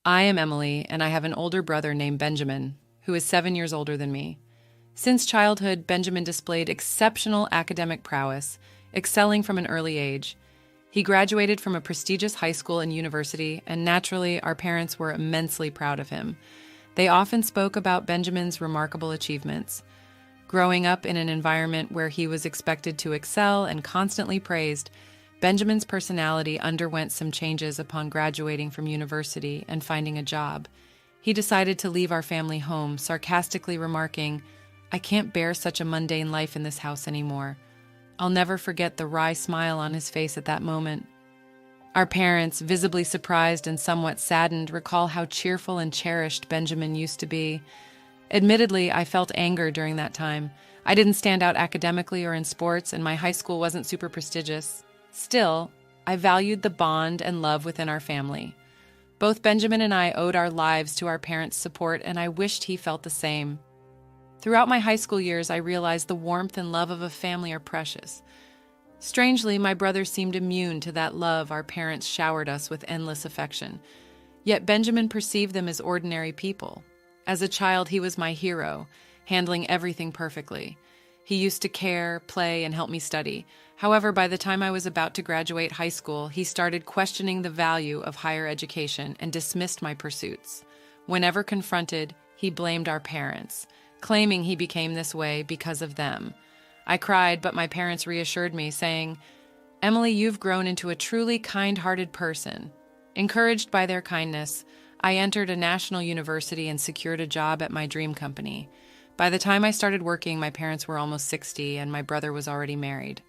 I am Emily, and I have an older brother named Benjamin, who is 7 years older than me. Since childhood, Benjamin displayed exceptional academic prowess, excelling from an early age. He graduated from a prestigious high school and university, and naturally, our parents were immensely proud of him. They often spoke about Benjamin's remarkable achievements. Growing up in an environment where he was expected to excel and constantly praised, Benjamin's personality underwent some changes upon graduating from university and finding a job. He decided to leave our family home, sarcastically remarking, "I can't bear such a mundane life in this house anymore." I'll never forget the wry smile on his face at that moment. Our parents, visibly surprised and somewhat saddened, recall how cheerful and cherished Benjamin used to be. Admittedly, I felt anger during that time. I didn't stand out academically or in sports, and my high school wasn't super prestigious. Still, I valued the bond and love within our family. Both Benjamin and I owed our lives to our parents' support, and I wished he felt the same. Throughout my high school years, I realized the warmth and love of a family are precious. Strangely, my brother seemed immune to that love our parents showered us with endless affection. Yet Benjamin perceived them as ordinary people. As a child, he was my hero, handling everything perfectly. He used to care, play, and help me study. However, by the time I was about to graduate high school, he started questioning the value of higher education and dismissed my pursuits. Whenever confronted, he blamed our parents, claiming he became this way because of them. I cried, but my parents reassured me, saying, "Emily, you've grown into a truly kind-hearted person." Encouraged by their kindness, I entered a national university and secured a job at my dream company. By the time I started working, my parents were almost 60 and my brother was already married.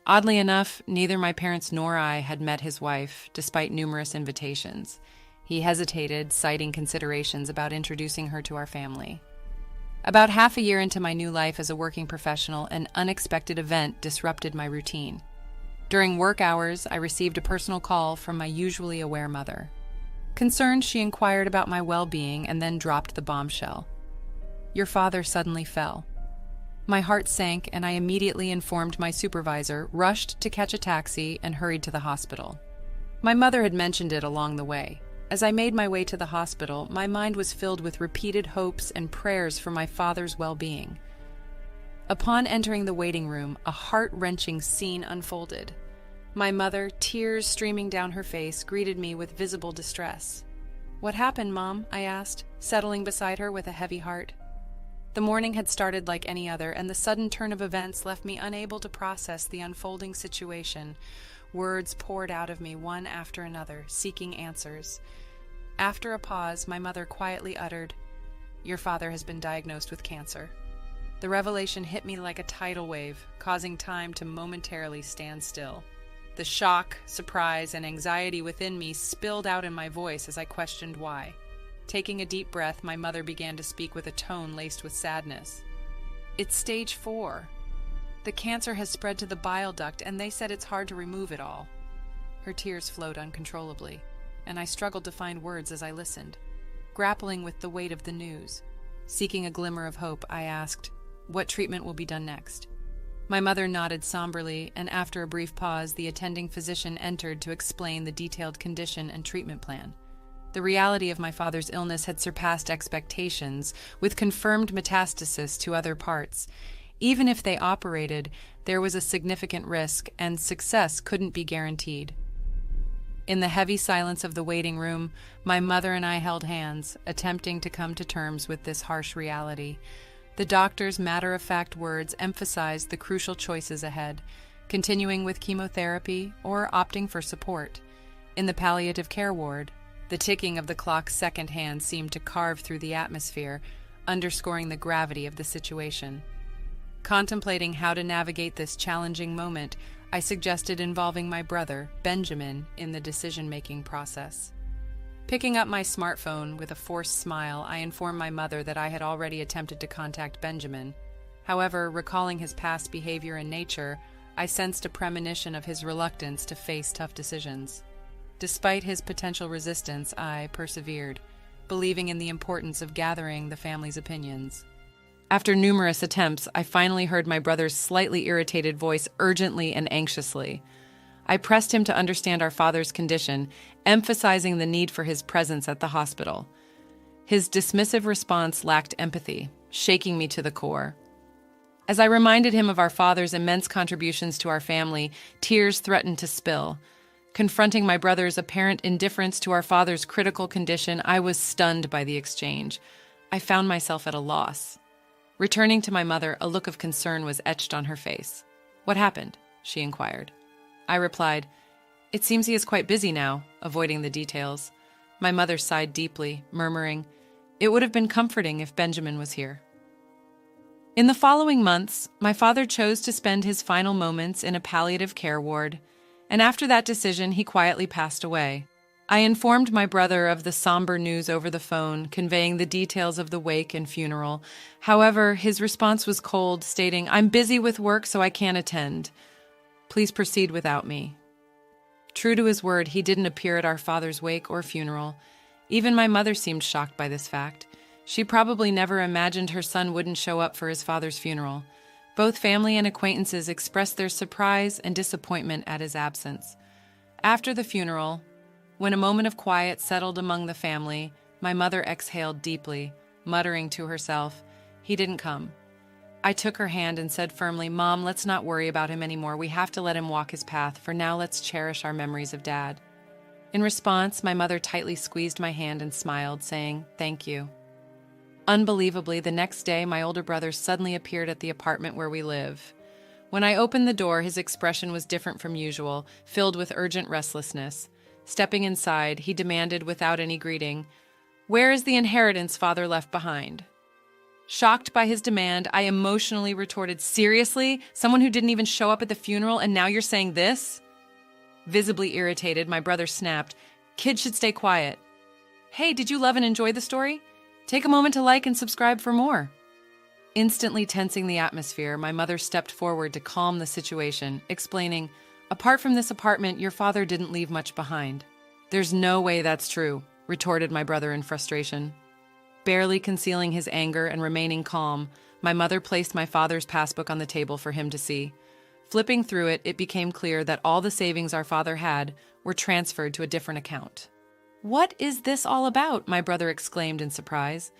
Oddly enough, neither my parents nor I had met his wife, despite numerous invitations. He hesitated, citing considerations about introducing her to our family. About half a year into my new life as a working professional, an unexpected event disrupted my routine. During work hours, I received a personal call from my usually aware mother. Concerned, she inquired about my well-being and then dropped the bombshell. "Your father suddenly fell." My heart sank, and I immediately informed my supervisor, rushed to catch a taxi, and hurried to the hospital. My mother had mentioned it along the way. As I made my way to the hospital, my mind was filled with repeated hopes and prayers for my father's well-being. Upon entering the waiting room, a heart-wrenching scene unfolded. My mother, tears streaming down her face, greeted me with visible distress. "What happened, Mom?" I asked, settling beside her with a heavy heart. The morning had started like any other, and the sudden turn of events left me unable to process the unfolding situation. Words poured out of me one after another, seeking answers. After a pause, my mother quietly uttered, "Your father has been diagnosed with cancer." The revelation hit me like a tidal wave, causing time to momentarily stand still. The shock, surprise, and anxiety within me spilled out in my voice as I questioned why. Taking a deep breath, my mother began to speak with a tone laced with sadness. "It's stage 4. The cancer has spread to the bile duct, and they said it's hard to remove it all." Her tears flowed uncontrollably, and I struggled to find words as I listened, grappling with the weight of the news. Seeking a glimmer of hope, I asked, "What treatment will be done next?" My mother nodded somberly, and after a brief pause, the attending physician entered to explain the detailed condition and treatment plan. The reality of my father's illness had surpassed expectations, with confirmed metastasis to other parts. Even if they operated, there was a significant risk, and success couldn't be guaranteed. In the heavy silence of the waiting room, my mother and I held hands, attempting to come to terms with this harsh reality. The doctor's matter-of-fact words emphasized the crucial choices ahead, continuing with chemotherapy or opting for support. In the palliative care ward, the ticking of the clock's second hand seemed to carve through the atmosphere, underscoring the gravity of the situation. Contemplating how to navigate this challenging moment, I suggested involving my brother, Benjamin, in the decision-making process. Picking up my smartphone with a forced smile, I informed my mother that I had already attempted to contact Benjamin. However, recalling his past behavior and nature, I sensed a premonition of his reluctance to face tough decisions. Despite his potential resistance, I persevered, believing in the importance of gathering the family's opinions. After numerous attempts, I finally heard my brother's slightly irritated voice urgently and anxiously. I pressed him to understand our father's condition, emphasizing the need for his presence at the hospital. His dismissive response lacked empathy, shaking me to the core. As I reminded him of our father's immense contributions to our family, tears threatened to spill. Confronting my brother's apparent indifference to our father's critical condition, I was stunned by the exchange. I found myself at a loss. Returning to my mother, a look of concern was etched on her face. "What happened?" she inquired. I replied, "It seems he is quite busy now," avoiding the details. My mother sighed deeply, murmuring, "It would have been comforting if Benjamin was here." In the following months, my father chose to spend his final moments in a palliative care ward, and after that decision, he quietly passed away. I informed my brother of the somber news over the phone, conveying the details of the wake and funeral. However, his response was cold, stating, "I'm busy with work, so I can't attend. Please proceed without me." True to his word, he didn't appear at our father's wake or funeral. Even my mother seemed shocked by this fact. She probably never imagined her son wouldn't show up for his father's funeral. Both family and acquaintances expressed their surprise and disappointment at his absence. After the funeral, when a moment of quiet settled among the family, my mother exhaled deeply, muttering to herself, "He didn't come." I took her hand and said firmly, "Mom, let's not worry about him anymore. We have to let him walk his path. For now, let's cherish our memories of Dad." In response, my mother tightly squeezed my hand and smiled, saying, "Thank you." Unbelievably, the next day, my older brother suddenly appeared at the apartment where we live. When I opened the door, his expression was different from usual, filled with urgent restlessness. Stepping inside, he demanded without any greeting, "Where is the inheritance Father left behind?" Shocked by his demand, I emotionally retorted, "Seriously? Someone who didn't even show up at the funeral, and now you're saying this?" Visibly irritated, my brother snapped, "Kids should stay quiet." "Hey, did you love and enjoy the story? Take a moment to like and subscribe for more." Instantly tensing the atmosphere, my mother stepped forward to calm the situation, explaining, "Apart from this apartment, your father didn't leave much behind." "There's no way that's true," retorted my brother in frustration. Barely concealing his anger and remaining calm, my mother placed my father's passbook on the table for him to see. Flipping through it, it became clear that all the savings our father had were transferred to a different account. "What is this all about?" my brother exclaimed in surprise.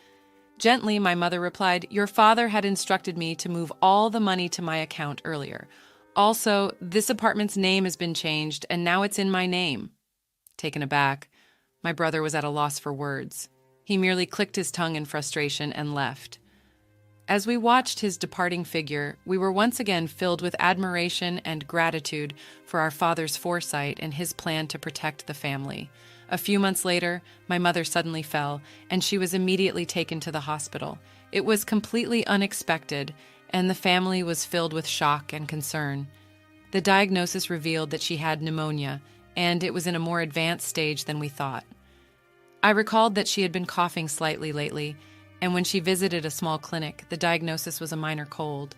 Gently, my mother replied, "Your father had instructed me to move all the money to my account earlier. Also, this apartment's name has been changed, and now it's in my name." Taken aback, my brother was at a loss for words. He merely clicked his tongue in frustration and left. As we watched his departing figure, we were once again filled with admiration and gratitude for our father's foresight and his plan to protect the family. A few months later, my mother suddenly fell, and she was immediately taken to the hospital. It was completely unexpected, and the family was filled with shock and concern. The diagnosis revealed that she had pneumonia, and it was in a more advanced stage than we thought. I recalled that she had been coughing slightly lately, and when she visited a small clinic, the diagnosis was a minor cold.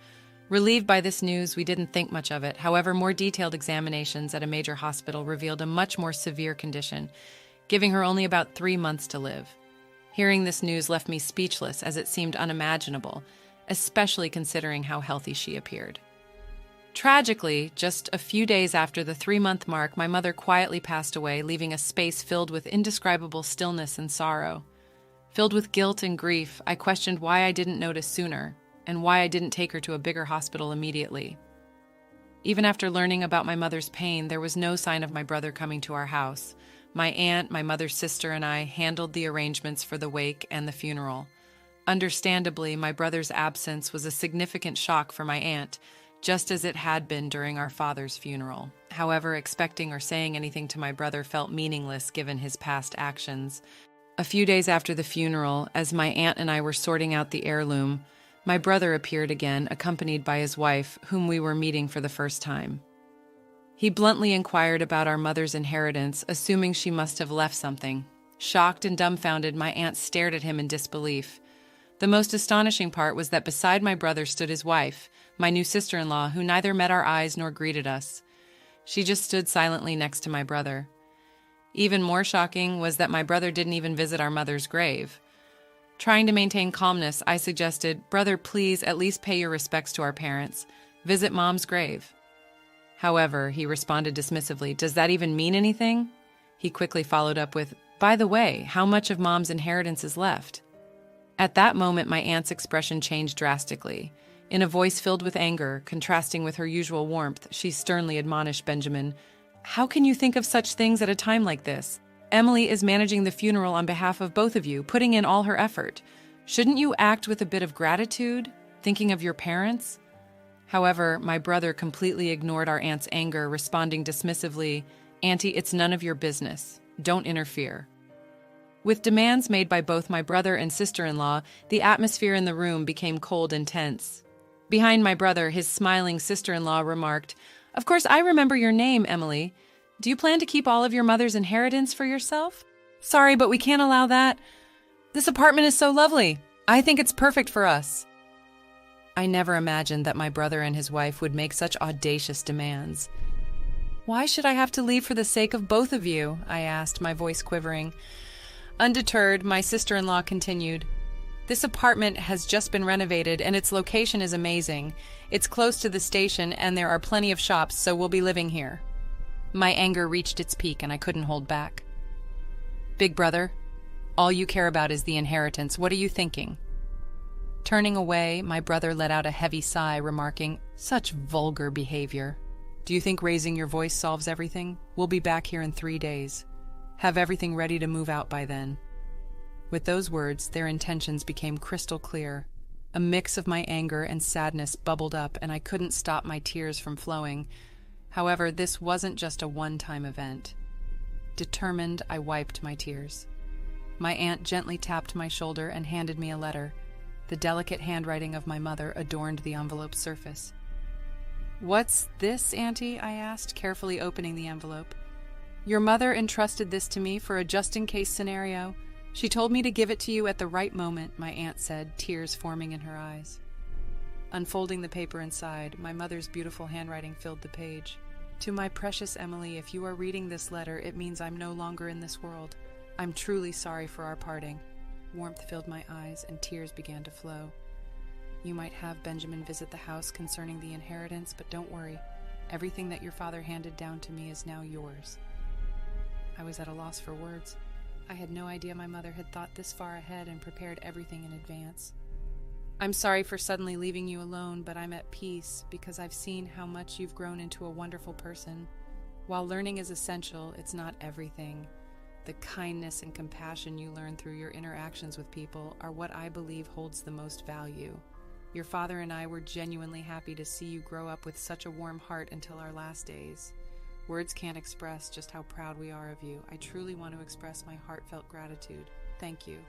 Relieved by this news, we didn't think much of it. However, more detailed examinations at a major hospital revealed a much more severe condition, giving her only about 3 months to live. Hearing this news left me speechless, as it seemed unimaginable, especially considering how healthy she appeared. Tragically, just a few days after the 3-month mark, my mother quietly passed away, leaving a space filled with indescribable stillness and sorrow. Filled with guilt and grief, I questioned why I didn't notice sooner, and why I didn't take her to a bigger hospital immediately. Even after learning about my mother's pain, there was no sign of my brother coming to our house. My aunt, my mother's sister, and I handled the arrangements for the wake and the funeral. Understandably, my brother's absence was a significant shock for my aunt, just as it had been during our father's funeral. However, expecting or saying anything to my brother felt meaningless given his past actions. A few days after the funeral, as my aunt and I were sorting out the heirloom, my brother appeared again, accompanied by his wife, whom we were meeting for the first time. He bluntly inquired about our mother's inheritance, assuming she must have left something. Shocked and dumbfounded, my aunt stared at him in disbelief. The most astonishing part was that beside my brother stood his wife, my new sister-in-law, who neither met our eyes nor greeted us. She just stood silently next to my brother. Even more shocking was that my brother didn't even visit our mother's grave. Trying to maintain calmness, I suggested, "Brother, please at least pay your respects to our parents. Visit Mom's grave." However, he responded dismissively, "Does that even mean anything?" He quickly followed up with, "By the way, how much of Mom's inheritance is left?" At that moment, my aunt's expression changed drastically. In a voice filled with anger, contrasting with her usual warmth, she sternly admonished Benjamin, "How can you think of such things at a time like this? Emily is managing the funeral on behalf of both of you, putting in all her effort. Shouldn't you act with a bit of gratitude, thinking of your parents?" However, my brother completely ignored our aunt's anger, responding dismissively, "Auntie, it's none of your business. Don't interfere." With demands made by both my brother and sister-in-law, the atmosphere in the room became cold and tense. Behind my brother, his smiling sister-in-law remarked, "Of course, I remember your name, Emily. Do you plan to keep all of your mother's inheritance for yourself?" "Sorry, but we can't allow that. This apartment is so lovely. I think it's perfect for us." I never imagined that my brother and his wife would make such audacious demands. "Why should I have to leave for the sake of both of you?" I asked, my voice quivering. Undeterred, my sister-in-law continued, "This apartment has just been renovated and its location is amazing. It's close to the station and there are plenty of shops, so we'll be living here." My anger reached its peak and I couldn't hold back. "Big brother, all you care about is the inheritance. What are you thinking?" Turning away, my brother let out a heavy sigh, remarking, "Such vulgar behavior. Do you think raising your voice solves everything? We'll be back here in 3 days. Have everything ready to move out by then." With those words, their intentions became crystal clear. A mix of my anger and sadness bubbled up, and I couldn't stop my tears from flowing. However, this wasn't just a one-time event. Determined, I wiped my tears. My aunt gently tapped my shoulder and handed me a letter. The delicate handwriting of my mother adorned the envelope's surface. "What's this, Auntie?" I asked, carefully opening the envelope. "Your mother entrusted this to me for a just-in-case scenario. She told me to give it to you at the right moment," my aunt said, tears forming in her eyes. Unfolding the paper inside, my mother's beautiful handwriting filled the page. "To my precious Emily, if you are reading this letter, it means I'm no longer in this world. I'm truly sorry for our parting." Warmth filled my eyes and tears began to flow. "You might have Benjamin visit the house concerning the inheritance, but don't worry. Everything that your father handed down to me is now yours." I was at a loss for words. I had no idea my mother had thought this far ahead and prepared everything in advance. "I'm sorry for suddenly leaving you alone, but I'm at peace because I've seen how much you've grown into a wonderful person. While learning is essential, it's not everything. The kindness and compassion you learn through your interactions with people are what I believe holds the most value. Your father and I were genuinely happy to see you grow up with such a warm heart until our last days. Words can't express just how proud we are of you. I truly want to express my heartfelt gratitude. Thank you."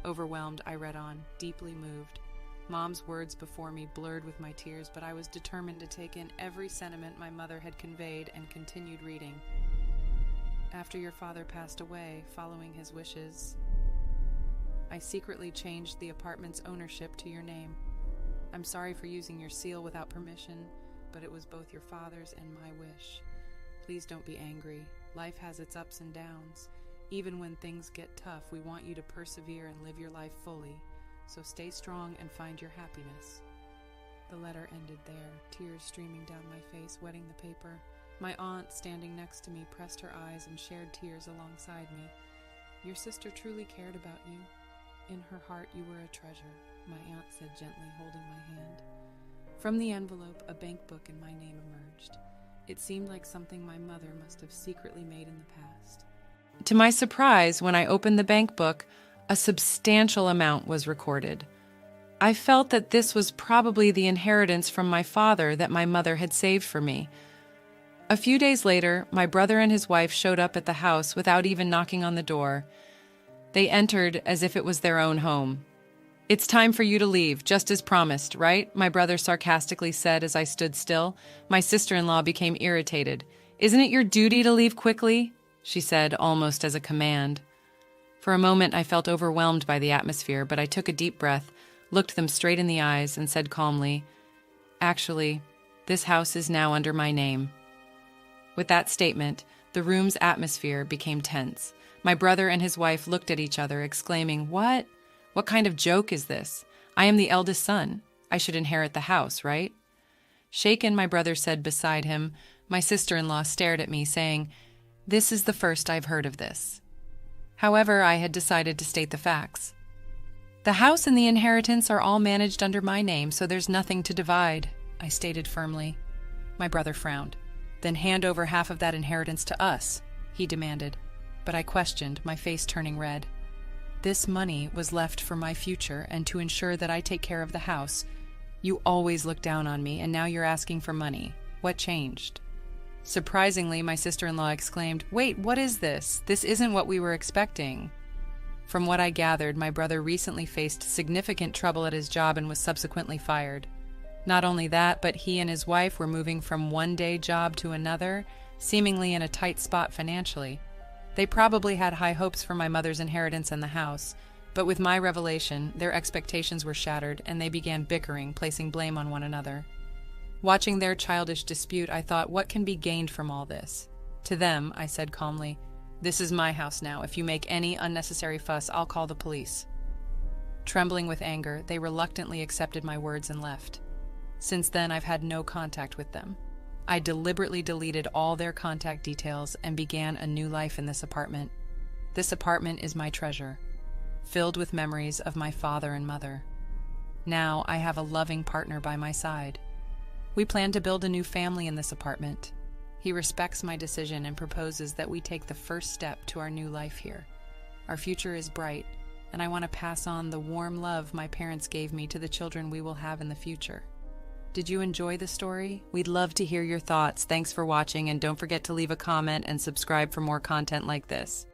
Overwhelmed, I read on, deeply moved. Mom's words before me blurred with my tears, but I was determined to take in every sentiment my mother had conveyed and continued reading. "After your father passed away, following his wishes, I secretly changed the apartment's ownership to your name. I'm sorry for using your seal without permission, but it was both your father's and my wish. Please don't be angry. Life has its ups and downs. Even when things get tough, we want you to persevere and live your life fully. So stay strong and find your happiness." The letter ended there, tears streaming down my face, wetting the paper. My aunt, standing next to me, pressed her eyes and shared tears alongside me. "Your sister truly cared about you. In her heart, you were a treasure," my aunt said gently, holding my hand. From the envelope, a bank book in my name emerged. It seemed like something my mother must have secretly made in the past. To my surprise, when I opened the bank book, a substantial amount was recorded. I felt that this was probably the inheritance from my father that my mother had saved for me. A few days later, my brother and his wife showed up at the house without even knocking on the door. They entered as if it was their own home. "It's time for you to leave, just as promised, right?" my brother sarcastically said as I stood still. My sister-in-law became irritated. "Isn't it your duty to leave quickly?" she said, almost as a command. For a moment, I felt overwhelmed by the atmosphere, but I took a deep breath, looked them straight in the eyes, and said calmly, "Actually, this house is now under my name." With that statement, the room's atmosphere became tense. My brother and his wife looked at each other, exclaiming, "What? What kind of joke is this? I am the eldest son. I should inherit the house, right?" Shaken, my brother said beside him. My sister-in-law stared at me, saying, "This is the first I've heard of this." However, I had decided to state the facts. "The house and the inheritance are all managed under my name, so there's nothing to divide," I stated firmly. My brother frowned. "Then hand over half of that inheritance to us," he demanded. But I questioned, my face turning red. "This money was left for my future and to ensure that I take care of the house. You always look down on me, and now you're asking for money. What changed?" Surprisingly, my sister-in-law exclaimed, "Wait, what is this? This isn't what we were expecting." From what I gathered, my brother recently faced significant trouble at his job and was subsequently fired. Not only that, but he and his wife were moving from one day job to another, seemingly in a tight spot financially. They probably had high hopes for my mother's inheritance and the house, but with my revelation, their expectations were shattered and they began bickering, placing blame on one another. Watching their childish dispute, I thought, what can be gained from all this? To them, I said calmly, "This is my house now. If you make any unnecessary fuss, I'll call the police." Trembling with anger, they reluctantly accepted my words and left. Since then, I've had no contact with them. I deliberately deleted all their contact details and began a new life in this apartment. This apartment is my treasure, filled with memories of my father and mother. Now I have a loving partner by my side. We plan to build a new family in this apartment. He respects my decision and proposes that we take the first step to our new life here. Our future is bright, and I want to pass on the warm love my parents gave me to the children we will have in the future. Did you enjoy the story? We'd love to hear your thoughts. Thanks for watching, and don't forget to leave a comment and subscribe for more content like this.